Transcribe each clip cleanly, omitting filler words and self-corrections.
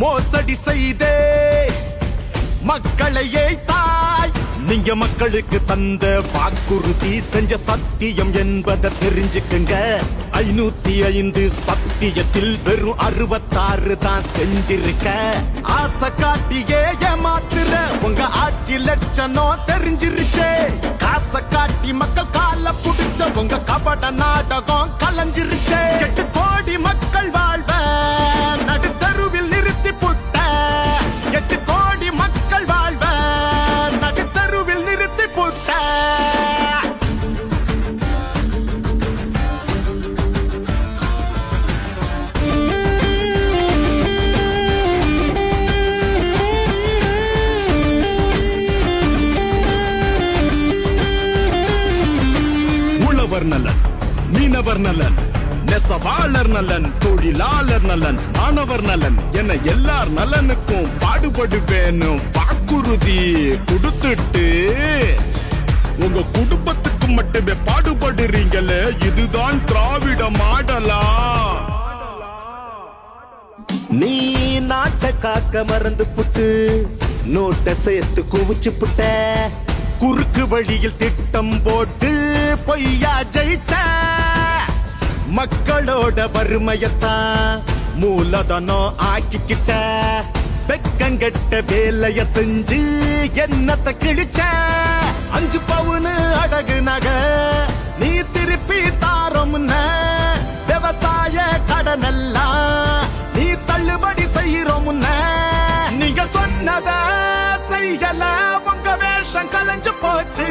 மோசடி செய்தே மக்களை ஏய்த்தாய். நீங்க மக்களுக்கு தந்த வாக்குறுதி செஞ்ச சத்தியம் என்பதை தெரிஞ்சுக்குங்க. 505 சத்தியத்தில் வெறும் 66 தான் செஞ்சிருக்க. ஆசை காட்டியே ஏமாத்துற உங்க ஆட்சி லட்சணம் தெரிஞ்சிருச்சே. காசை காட்டி மக்கள் கால புடிச்ச உங்க கபட நாடகம் கலைஞ்சிருச்சே. 8 கோடி மக்கள் வாழ்வ நடுத்தருவில் நிறுத்தி புட்ட. 8 கோடி மக்கள் வாழ்வ நடுத்தருவில் நிறுத்தி புட்ட. உழவர் நலன், மீனவர் நலன், நெசவாளர் நலன், தொழிலாளர் நலன், மாணவர் நலன் என எல்லார் நலனுக்கும் பாடுபடுவேனும் வாக்குறுதி கொடுத்துட்டு உங்க குடும்பத்துக்கு மட்டுமே பாடுபடுறீங்களே. இதுதான் திராவிட மாடலா? நீ நாட்டை காக்க மறந்து புட்டு நோட்டை சேர்த்து குவிச்சு புட்ட. குறுக்கு வழியில் திட்டம் போட்டு பொய்யா ஜெயிச்ச. மக்களோட வறுமையத்தான் மூலதனம் ஆக்கிக்கிட்ட. வெக்கங்கெட்ட வேலைய செஞ்சு என்னத்தை கிழிச்ச. 5 பவுனு அடகு நகை நீ திருப்பி தாரோம்ன. விவசாய கடனெல்லாம் நீ தள்ளுபடி செய்யறோம்ன. நீங்க சொன்னத செய்யல உங்க வேஷம் கலைஞ்சு போச்சு.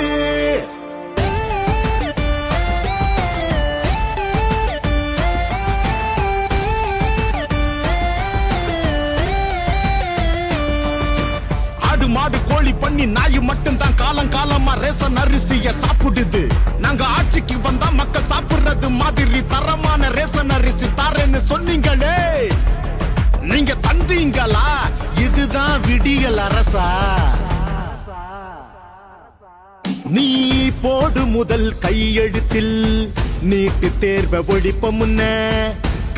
மாடு கோழி பண்ணி நாய் மட்டும் தான் காலம் காலமா ரேஷன் அரிசிய சாப்பிடுது. நாங்க ஆட்சிக்கு வந்தா மக்கள் சாப்பிடுறது மாதிரி தரமான ரேஷன் அரிசி தாரேன்னு சொன்னீங்களே. நீங்க தந்தீங்களா? இதுதான் விடியல் அரசா? நீ போடு முதல் கையெழுத்தில் நீட்டு தேர்வை ஒழிப்ப முன்ன.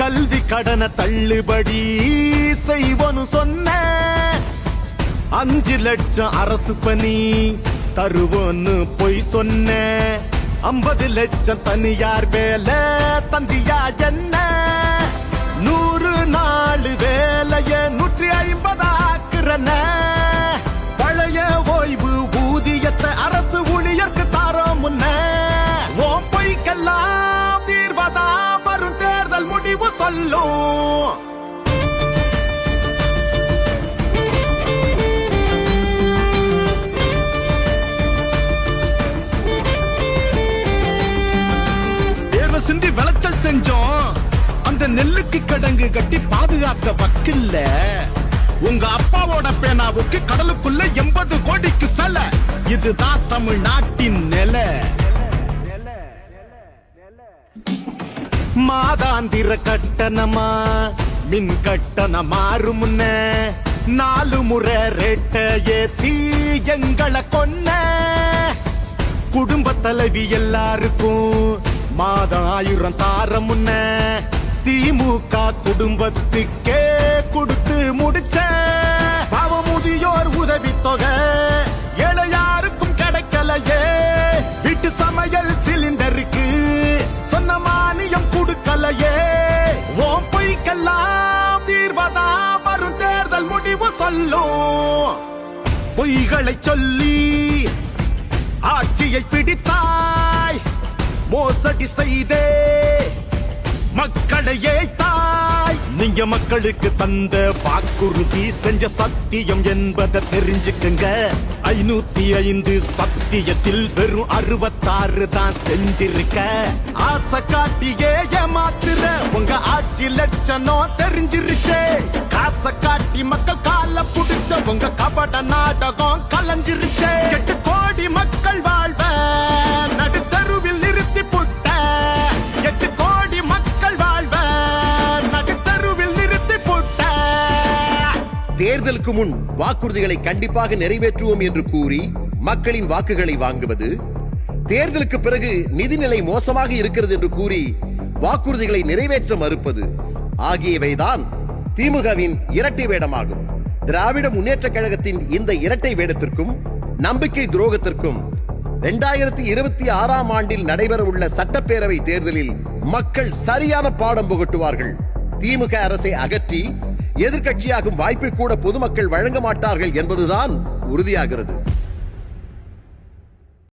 கல்வி கடனை தள்ளுபடி செய்வனு சொன்ன. 5 லட்சம் அரசு பணி தருவோன்னு பொய் சொன்ன. 50 லட்சம் தனியார் வேலை தந்தியா என்ன? 100 நாள் வேலைய 150 ஆக்குறன. பழைய ஓய்வு ஊதியத்தை அரசு ஊழியருக்கு தாரோம் முன்ன. ஓ பொய்க்கெல்லாம் தீர்வதா வரும் தேர்தல் முடிவு சொல்லும். சிந்தி விளைச்சல் செஞ்சோம். அந்த நெல்லுக்கு கடங்கு கட்டி பாதுகாக்க வக்கில்ல. உங்க அப்பாவோட பேனாவுக்கு கடலுக்குள்ள 80 கோடிக்கு செல. இதுதான் தமிழ்நாட்டின் நிலை. மாதாந்திர கட்டணமா மின் கட்டணம் மாறும். 4 முறை ரேட்ட ஏத்தி எங்களை கொன்ன. குடும்ப தலைவி எல்லாருக்கும் மாதம் 1000 தாரம். திமுக குடும்பத்துக்கே கொடுத்து முடிச்ச. பாவமுதியோர் உதவி தொகை ஏழையாருக்கும் கிடைக்கலையே. வீட்டு சமையல் சிலிண்டருக்கு சொன்ன மானியம் கொடுக்கலையே. ஓம் பொய்க்கெல்லாம் தீர்வதா வரும் தேர்தல் முடிவு சொல்லும். பொய்களை சொல்லி ஆட்சியை பிடித்தாய். மோசடி செய்தே மக்களை ஏய்த்தாய். நீங்க மக்களுக்கு தந்த வாக்குறுதி செஞ்ச சத்தியம் என்பதை தெரிஞ்சுக்குங்க. 505 சத்தியத்தில் வெறும் 66 தான் செஞ்சிருக்க. ஆசை காட்டியே ஏமாத்துற உங்க ஆட்சி லட்சணம் தெரிஞ்சிருச்சே. காசை காட்டி மக்கள் கால புடிச்ச உங்க கபட நாடகம் கலைஞ்சிருச்சே. 8 கோடி மக்கள் வாழ்வ நடுத்தருவில் நிறுத்தி புட்ட. 8 கோடி மக்கள் வாழ்வ நடுத்தருவில் நிறுத்தி புட்ட. தேர்தலுக்கு முன் வாக்குறுதிகளை கண்டிப்பாக நிறைவேற்றுவோம் என்று கூறி மக்களின் வாக்குகளை வாங்குவது, தேர்தலுக்கு பிறகு நிதிநிலை மோசமாக இருக்கிறது என்று கூறி வாக்குறுதிகளை நிறைவேற்ற மறுப்பது ஆகியவைதான் திமுகவின் இரட்டை வேடமாகும். திராவிட முன்னேற்ற கழகத்தின் இந்த இரட்டை வேடத்திற்கும் நம்பிக்கை துரோகத்திற்கும் 2026 ஆண்டில் நடைபெறவுள்ள சட்டப்பேரவை தேர்தலில் மக்கள் சரியான பாடம் புகட்டுவார்கள். திமுக அரசை அகற்றி எதிர்க்கட்சியாகும் வாய்ப்பை கூட பொதுமக்கள் வழங்க மாட்டார்கள் என்பதுதான் உறுதியாகிறது.